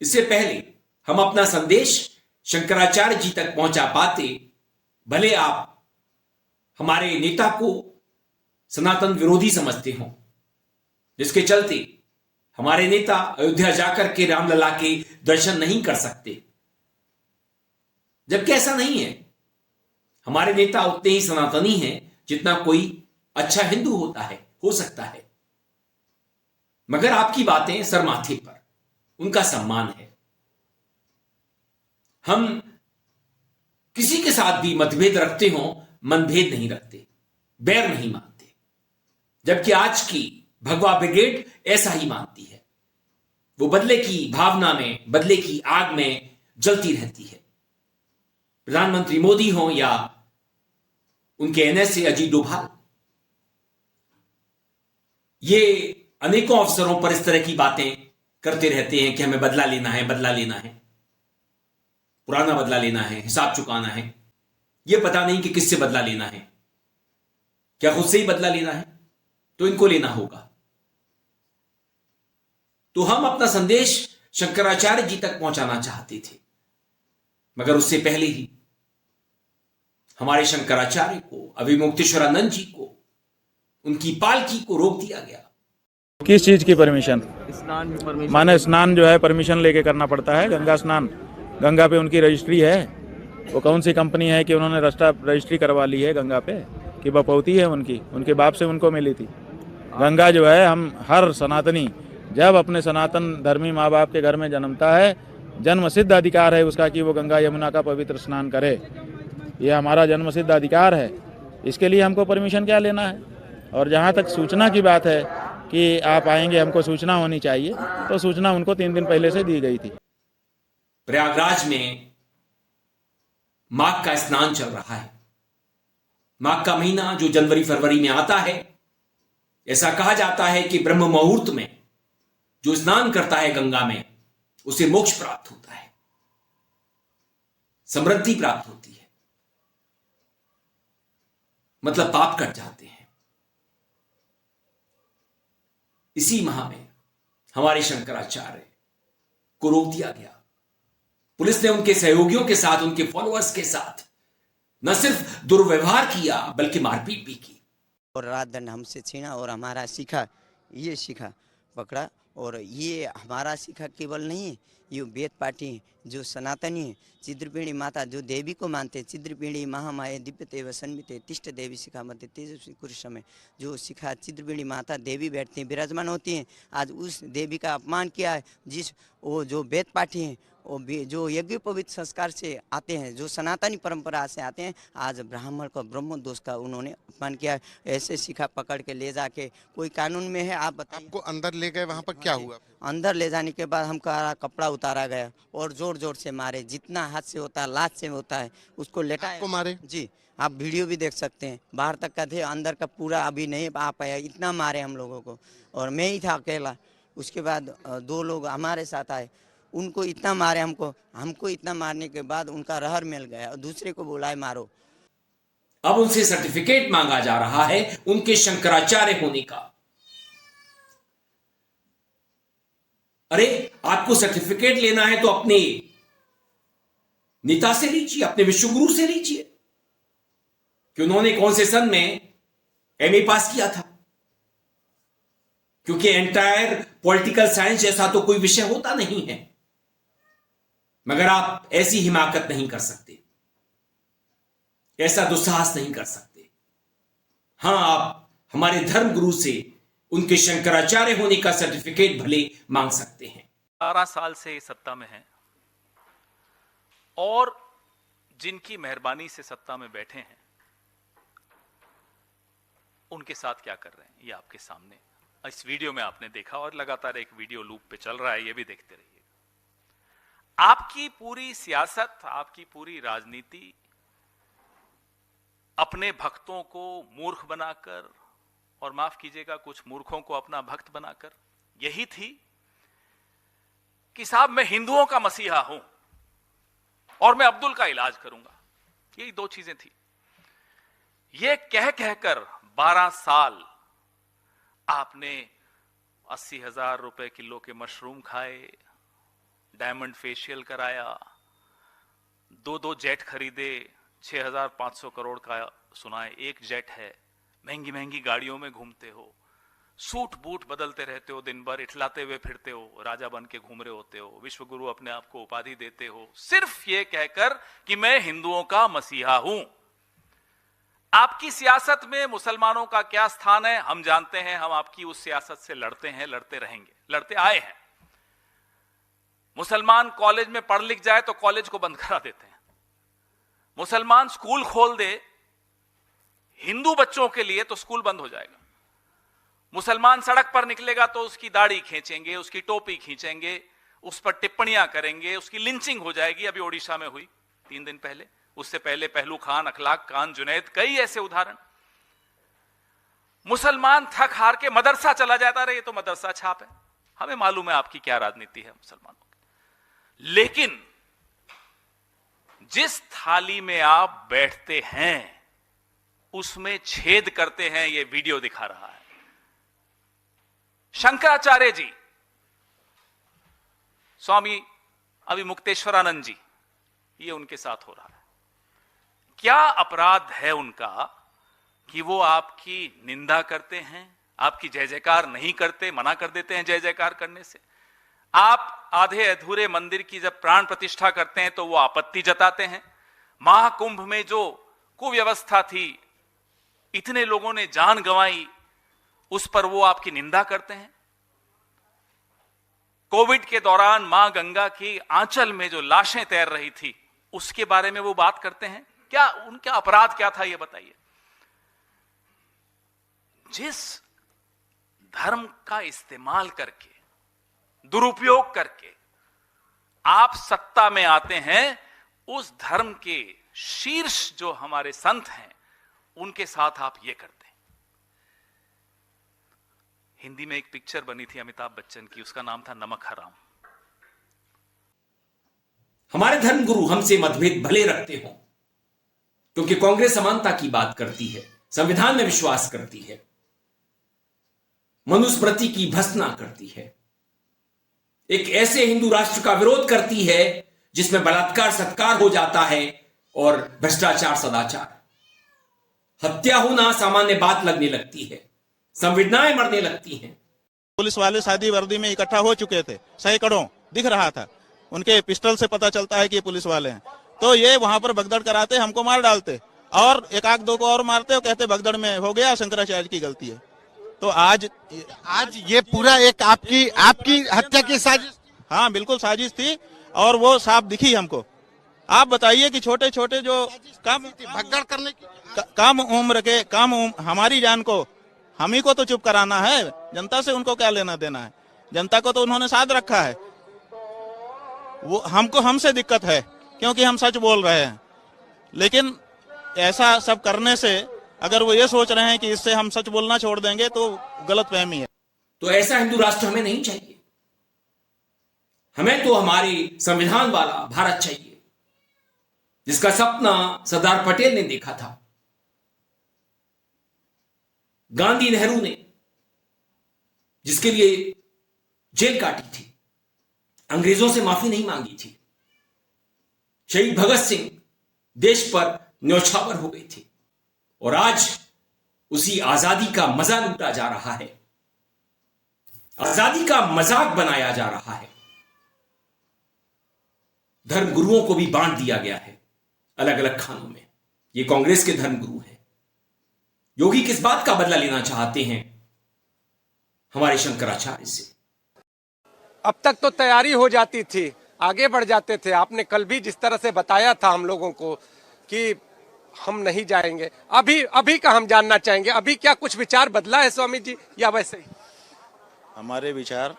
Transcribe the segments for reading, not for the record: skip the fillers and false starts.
इससे पहले हम अपना संदेश शंकराचार्य जी तक पहुंचा पाते, भले आप हमारे नेता को सनातन विरोधी समझते हो, जिसके चलते हमारे नेता अयोध्या जाकर के रामलला के दर्शन नहीं कर सकते, जबकि ऐसा नहीं है। हमारे नेता उतने ही सनातनी हैं जितना कोई अच्छा हिंदू होता है, हो सकता है, मगर आपकी बातें सर माथे पर, उनका सम्मान है। हम किसी के साथ भी मतभेद रखते हो, मनभेद नहीं रखते, बैर नहीं मानते, जबकि आज की भगवा ब्रिगेड ऐसा ही मानती है। वो बदले की भावना में, बदले की आग में जलती रहती है। प्रधानमंत्री मोदी हो या उनके एनएसए अजीत डोभाल, ये अनेकों अवसरों पर इस तरह की बातें करते रहते हैं कि हमें बदला लेना है, बदला लेना है, पुराना बदला लेना है, हिसाब चुकाना है। यह पता नहीं कि किससे बदला लेना है, क्या खुद से ही बदला लेना है? तो इनको लेना होगा। तो हम अपना संदेश शंकराचार्य जी तक पहुंचाना चाहते थे, मगर उससे पहले ही हमारे शंकराचार्य को, अभिमुक्तेश्वरानंद जी को, उनकी पालकी को रोक दिया गया। किस चीज की परमिशन? स्नान की परमिशन। माने स्नान जो है परमिशन लेके करना पड़ता है। गंगा स्नान, गंगा पे उनकी रजिस्ट्री है। वो कौन सी कंपनी है कि उन्होंने रजिस्ट्री करवा ली है गंगा पे, कि बपौती है उनकी, उनके बाप से उनको मिली थी। गंगा जो है, हम हर सनातनी जब अपने सनातन धर्मी माँ बाप के घर में जन्मता है, जन्म सिद्ध अधिकार है उसका कि वो गंगा यमुना का पवित्र स्नान करे। ये हमारा जन्म सिद्ध अधिकार है, इसके लिए हमको परमिशन क्या लेना है। और जहाँ तक सूचना की बात है कि आप आएंगे, हमको सूचना होनी चाहिए, तो सूचना उनको 3 दिन पहले से दी गई थी। प्रयागराज में माघ का स्नान चल रहा है। माघ का महीना जो जनवरी फरवरी में आता है, ऐसा कहा जाता है कि ब्रह्म मुहूर्त में जो स्नान करता है गंगा में, उसे मोक्ष प्राप्त होता है, समृद्धि प्राप्त होती है, मतलब पाप कट जाते हैं। इसी माह में हमारे शंकराचार्य को रोक दिया गया। पुलिस ने उनके सहयोगियों के साथ, उनके फॉलोअर्स के साथ न सिर्फ दुर्व्यवहार किया, बल्कि मारपीट भी की। और रात दंड हमसे छीना और हमारा शिखा, ये शिखा पकड़ा। और ये हमारा शिखा केवल नहीं है, ये वेद पाठी जो सनातनी है, चिद्रपीणी माता जो देवी को मानते हैं, चिद्रपीणी महामाये दिव्यते सन्मिते तिष्ठ देवी शिखा मध्य तेजस्वी कुरुष में, जो शिखा चिद्रपीणी माता देवी बैठती हैं, विराजमान होती हैं। आज उस देवी का अपमान किया है, जिस वो जो वेद पाठी हैं, वो जो यज्ञ पवित्र संस्कार से आते हैं, जो सनातनी परंपरा से आते हैं, आज ब्राह्मण का ब्रह्मोद्देश का उन्होंने अपमान किया है। ऐसे शिखा पकड़ के ले जाके कोई कानून में है? आप बताइए। आपको अंदर ले गए, वहाँ पर क्या हुआ? अंदर ले जाने के बाद हमका कपड़ा उतारा गया और जोर जोर से मारे, जितना हाथ से होता है, लात से होता है, उसको लेटाए। आपको मारे? जी, आप वीडियो भी देख सकते हैं। बाहर तक का थे, अंदर का पूरा अभी नहीं आ पाया, इतना मारे हम लोगों को। और मैं ही था अकेला। उसके बाद 2 लोग हमारे साथ आए, उनको इतना मारे, हमको इतना मारने के बाद उनका रहर मिल गया और दूसरे को बुलाए मारो। अब उनसे सर्टिफिकेट मांगा जा रहा है उनके शंकराचार्य होने का। अरे, आपको सर्टिफिकेट लेना है तो अपने नेता से लीजिए, अपने विश्वगुरु से लीजिए कि उन्होंने कौन से सन में एमए पास किया था, क्योंकि एंटायर पॉलिटिकल साइंस जैसा तो कोई विषय होता नहीं है। मगर आप ऐसी हिमाकत नहीं कर सकते, ऐसा दुस्साहस नहीं कर सकते। हां, आप हमारे धर्म गुरु से उनके शंकराचार्य होने का सर्टिफिकेट भले मांग सकते हैं। 12 साल से सत्ता में हैं और जिनकी मेहरबानी से सत्ता में बैठे हैं, उनके साथ क्या कर रहे हैं, ये आपके सामने इस वीडियो में आपने देखा, और लगातार एक वीडियो लूप पे चल रहा है, ये भी देखते रहिए। आपकी पूरी सियासत, आपकी पूरी राजनीति अपने भक्तों को मूर्ख बनाकर, और माफ कीजिएगा, कुछ मूर्खों को अपना भक्त बनाकर यही थी कि साहब मैं हिंदुओं का मसीहा हूं और मैं अब्दुल का इलाज करूंगा। यही 2 चीजें थी। ये कह कहकर 12 साल आपने 80,000 रुपए किलो के मशरूम खाए, डायमंड फेशियल कराया, 2 जेट खरीदे, 6,500 करोड़ का सुना है एक जेट है, महंगी महंगी गाड़ियों में घूमते हो, सूट बूट बदलते रहते हो, दिन भर इठलाते हुए फिरते हो, राजा बन के घूम रहे होते हो, विश्व गुरु अपने आप को उपाधि देते हो, सिर्फ ये कहकर कि मैं हिंदुओं का मसीहा हूं। आपकी सियासत में मुसलमानों का क्या स्थान है हम जानते हैं, हम आपकी उस सियासत से लड़ते हैं, लड़ते रहेंगे, लड़ते आए हैं। मुसलमान कॉलेज में पढ़ लिख जाए तो कॉलेज को बंद करा देते हैं, मुसलमान स्कूल खोल दे हिंदू बच्चों के लिए तो स्कूल बंद हो जाएगा, मुसलमान सड़क पर निकलेगा तो उसकी दाढ़ी खींचेंगे, उसकी टोपी खींचेंगे, उस पर टिप्पणियां करेंगे, उसकी लिंचिंग हो जाएगी। अभी ओडिशा में हुई 3 दिन पहले, उससे पहले पहलू खान, अखलाक खान, जुनैद, कई ऐसे उदाहरण। मुसलमान थक हार के मदरसा चला जाता रहे, ये तो मदरसा छाप है, हमें मालूम है आपकी क्या राजनीति है मुसलमानों की। लेकिन जिस थाली में आप बैठते हैं उसमें छेद करते हैं, ये वीडियो दिखा रहा है। शंकराचार्य जी, स्वामी अभी मुक्तेश्वरानंद जी, ये उनके साथ हो रहा है। क्या अपराध है उनका कि वो आपकी निंदा करते हैं, आपकी जय जयकार नहीं करते, मना कर देते हैं जय जयकार करने से। आप आधे अधूरे मंदिर की जब प्राण प्रतिष्ठा करते हैं तो वो आपत्ति जताते हैं। महाकुंभ में जो कुव्यवस्था थी, इतने लोगों ने जान गंवाई, उस पर वो आपकी निंदा करते हैं। कोविड के दौरान मां गंगा की आंचल में जो लाशें तैर रही थी उसके बारे में वो बात करते हैं। क्या उनका अपराध क्या था ये बताइए। जिस धर्म का इस्तेमाल करके, दुरुपयोग करके आप सत्ता में आते हैं, उस धर्म के शीर्ष जो हमारे संत हैं उनके साथ आप ये करते हैं। हिंदी में एक पिक्चर बनी थी अमिताभ बच्चन की, उसका नाम था नमक हराम। हमारे धर्मगुरु हमसे मतभेद भले रखते हो, क्योंकि कांग्रेस समानता की बात करती है, संविधान में विश्वास करती है, मनुस्मृति की भर्त्सना करती है, एक ऐसे हिंदू राष्ट्र का विरोध करती है जिसमें बलात्कार सत्कार हो जाता है और भ्रष्टाचार सदाचार, हत्या होना सामान्य बात लगने लगती है, संवेदनाएं मरने लगती हैं। पुलिस वाले शादी वर्दी में इकट्ठा हो चुके थे, सैकड़ों दिख रहा था, उनके पिस्टल से पता चलता है कि ये पुलिस वाले हैं। तो ये वहां पर भगदड़ कराते, हमको मार डालते और एक आध दो को और मारते और कहते भगदड़ में हो गया, शंकराचार्य की गलती है। तो आज ये पूरा एक आपकी हत्या की साजिश। हाँ बिल्कुल साजिश थी और वो साफ दिखी हमको। आप बताइए कि छोटे छोटे जो भगदड़ करने की कम उम्र हमारी जान को हम ही को तो चुप कराना है, जनता से उनको क्या लेना देना है। जनता को तो उन्होंने साथ रखा है, वो हमसे दिक्कत है क्योंकि हम सच बोल रहे हैं। लेकिन ऐसा सब करने से अगर वो ये सोच रहे हैं कि इससे हम सच बोलना छोड़ देंगे तो गलतफहमी है। तो ऐसा हिंदू राष्ट्र हमें नहीं चाहिए। हमें तो हमारी संविधान वाला भारत चाहिए, जिसका सपना सरदार पटेल ने देखा था, गांधी नेहरू ने जिसके लिए जेल काटी थी, अंग्रेजों से माफी नहीं मांगी थी, शहीद भगत सिंह देश पर न्यौछावर हो गए थे, और आज उसी आजादी का मजा लूटा जा रहा है, आजादी का मजाक बनाया जा रहा है। धर्मगुरुओं को भी बांट दिया गया है अलग अलग खानों में। ये कांग्रेस के धर्मगुरु हैं। योगी किस बात का बदला लेना चाहते हैं हमारे शंकराचार्य से? अब तक तो तैयारी हो जाती थी, आगे बढ़ जाते थे। आपने कल भी जिस तरह से बताया था हम लोगों को कि हम नहीं जाएंगे, अभी का हम जानना चाहेंगे, अभी क्या कुछ विचार बदला है स्वामी जी या वैसे ही? हमारे विचार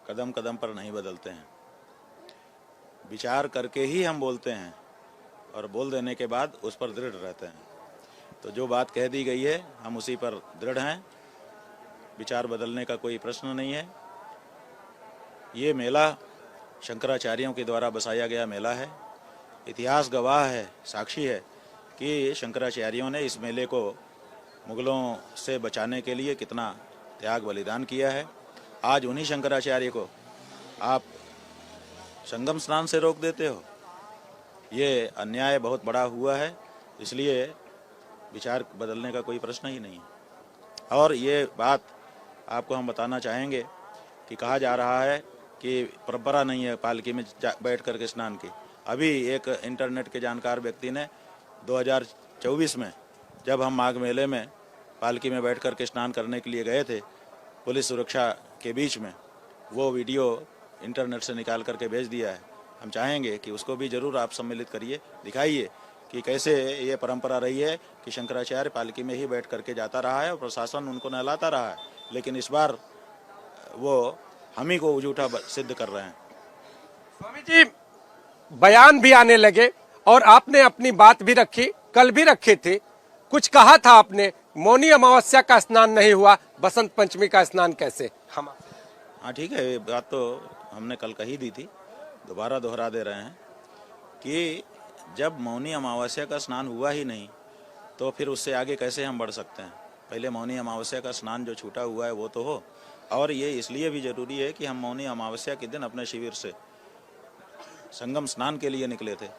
कदम कदम पर नहीं बदलते हैं, विचार करके ही हम बोलते हैं और बोल देने के बाद उस पर दृढ़ रहते हैं। तो जो बात कह दी गई है हम उसी पर दृढ़ हैं, विचार बदलने का कोई प्रश्न नहीं है। ये मेला शंकराचार्यों के द्वारा बसाया गया मेला है। इतिहास गवाह है, साक्षी है कि शंकराचार्यों ने इस मेले को मुगलों से बचाने के लिए कितना त्याग बलिदान किया है। आज उन्हीं शंकराचार्य को आप संगम स्नान से रोक देते हो, ये अन्याय बहुत बड़ा हुआ है। इसलिए विचार बदलने का कोई प्रश्न ही नहीं है। और ये बात आपको हम बताना चाहेंगे कि कहा जा रहा है कि परंपरा नहीं है पालकी में बैठ करके स्नान की। अभी एक इंटरनेट के जानकार व्यक्ति ने 2024 में जब हम माघ मेले में पालकी में बैठ करके स्नान करने के लिए गए थे, पुलिस सुरक्षा के बीच में, वो वीडियो इंटरनेट से निकाल करके भेज दिया है। हम चाहेंगे कि उसको भी ज़रूर आप सम्मिलित करिए, दिखाइए कि कैसे ये परंपरा रही है कि शंकराचार्य पालकी में ही बैठ करके जाता रहा है और प्रशासन उनको नहलाता रहा है, लेकिन इस बार वो हम ही को झूठा सिद्ध कर रहे हैं। स्वामी जी, बयान भी आने लगे और आपने अपनी बात भी रखी, कल भी रखी थी। कुछ कहा था आपने, मौनी अमावस्या का स्नान नहीं हुआ, बसंत पंचमी का स्नान कैसे? हम हाँ ठीक है, ये बात तो हमने कल कही दी थी, दोबारा दोहरा दे रहे हैं कि जब मौनी अमावस्या का स्नान हुआ ही नहीं तो फिर उससे आगे कैसे हम बढ़ सकते हैं। पहले मौनी अमावस्या का स्नान जो छूटा हुआ है वो तो हो। और ये इसलिए भी ज़रूरी है कि हम मौनी अमावस्या के दिन अपने शिविर से संगम स्नान के लिए निकले थे।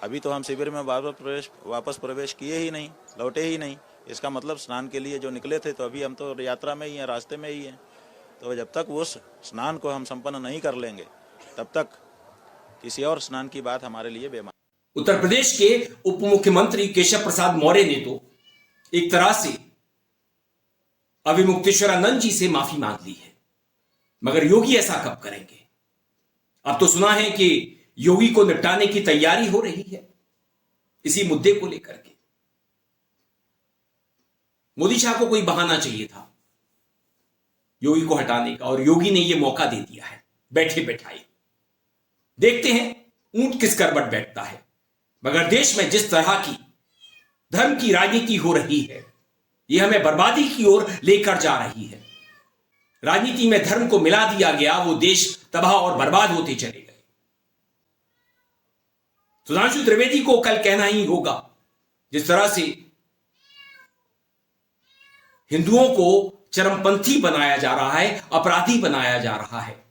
अभी तो हम शिविर में वापस प्रवेश किए ही नहीं, लौटे ही नहीं। इसका मतलब स्नान के लिए जो निकले थे तो अभी हम तो यात्रा में ही हैं, रास्ते में ही हैं। तो जब तक उस स्नान को हम संपन्न नहीं कर लेंगे तब तक किसी और स्नान की बात हमारे लिए बेमानी। उत्तर प्रदेश के उप मुख्यमंत्री केशव प्रसाद मौर्य ने तो एक तरह से अविमुक्तेश्वरानंद जी से माफी मांग ली है, मगर योगी ऐसा कब करेंगे? अब तो सुना है कि योगी को निपटाने की तैयारी हो रही है इसी मुद्दे को लेकर के। मोदी शाह को कोई बहाना चाहिए था योगी को हटाने का, और योगी ने यह मौका दे दिया है बैठे बैठाए। देखते हैं ऊंट किस करवट बैठता है। मगर देश में जिस तरह की धर्म की राजनीति हो रही है, यह हमें बर्बादी की ओर लेकर जा रही है। राजनीति में धर्म को मिला दिया गया, वो देश तबाह और बर्बाद होते चले गए। सुधांशु त्रिवेदी को कल कहना ही होगा, जिस तरह से हिंदुओं को चरमपंथी बनाया जा रहा है, अपराधी बनाया जा रहा है,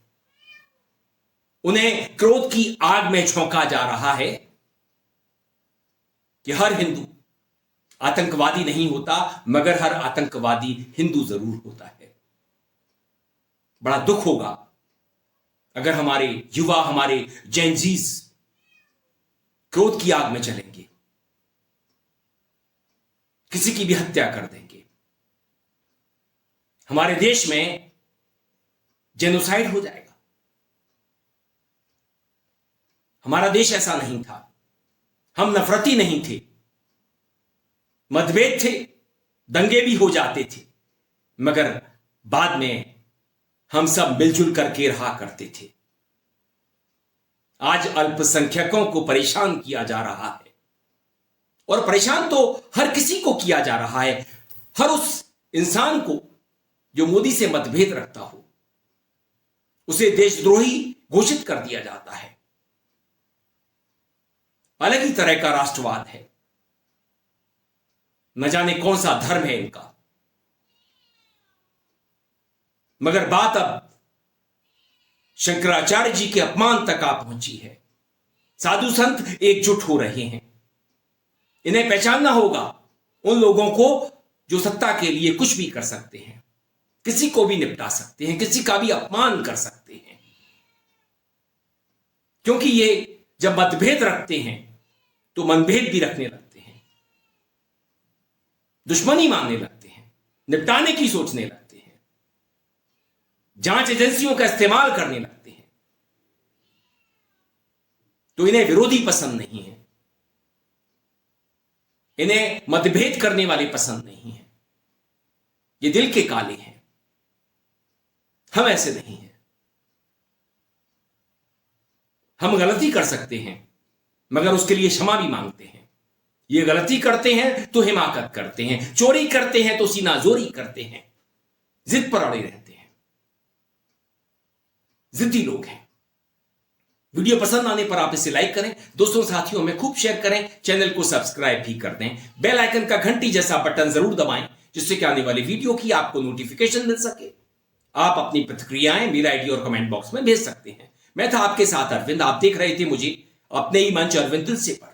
उन्हें क्रोध की आग में झोंका जा रहा है कि हर हिंदू आतंकवादी नहीं होता, मगर हर आतंकवादी हिंदू जरूर होता है। बड़ा दुख होगा अगर हमारे युवा, हमारे जेनजीज क्रोध की आग में चलेंगे, किसी की भी हत्या कर देंगे। हमारे देश में जेनोसाइड हो जाएगा। हमारा देश ऐसा नहीं था, हम नफरती नहीं थे, मतभेद थे, दंगे भी हो जाते थे, मगर बाद में हम सब मिलजुल करके रहा करते थे। आज अल्पसंख्यकों को परेशान किया जा रहा है, और परेशान तो हर किसी को किया जा रहा है। हर उस इंसान को जो मोदी से मतभेद रखता हो, उसे देशद्रोही घोषित कर दिया जाता है। अलग ही तरह का राष्ट्रवाद है, न जाने कौन सा धर्म है इनका। मगर बात अब शंकराचार्य जी के अपमान तक आ पहुंची है। साधु संत एकजुट हो रहे हैं। इन्हें पहचानना होगा उन लोगों को जो सत्ता के लिए कुछ भी कर सकते हैं, किसी को भी निपटा सकते हैं, किसी का भी अपमान कर सकते हैं। क्योंकि ये जब मतभेद रखते हैं तो मनभेद भी रखने लगते हैं, दुश्मनी मानने लगते हैं, निपटाने की सोचने लगते हैं, जांच एजेंसियों का इस्तेमाल करने लगते हैं। तो इन्हें विरोधी पसंद नहीं है, इन्हें मतभेद करने वाले पसंद नहीं है। ये दिल के काले हैं, हम ऐसे नहीं हैं। हम गलती कर सकते हैं, मगर उसके लिए क्षमा भी मांगते हैं। ये गलती करते हैं तो हिमाकत करते हैं, चोरी करते हैं तो सीनाजोरी करते हैं, जिद पर अड़े रहते हैं, जिद्दी लोग हैं। वीडियो पसंद आने पर आप इसे लाइक करें, दोस्तों साथियों में खूब शेयर करें, चैनल को सब्सक्राइब भी कर दें, बेल आइकन का घंटी जैसा बटन जरूर दबाएं, जिससे कि आने वाली वीडियो की आपको नोटिफिकेशन मिल सके। आप अपनी प्रतिक्रियाएं मेरा आईडी और कमेंट बॉक्स में भेज सकते हैं। मैं था आपके साथ अरविंद, आप देख रहे थे मुझे अपने ही मंच अरविंद तुलसी पर।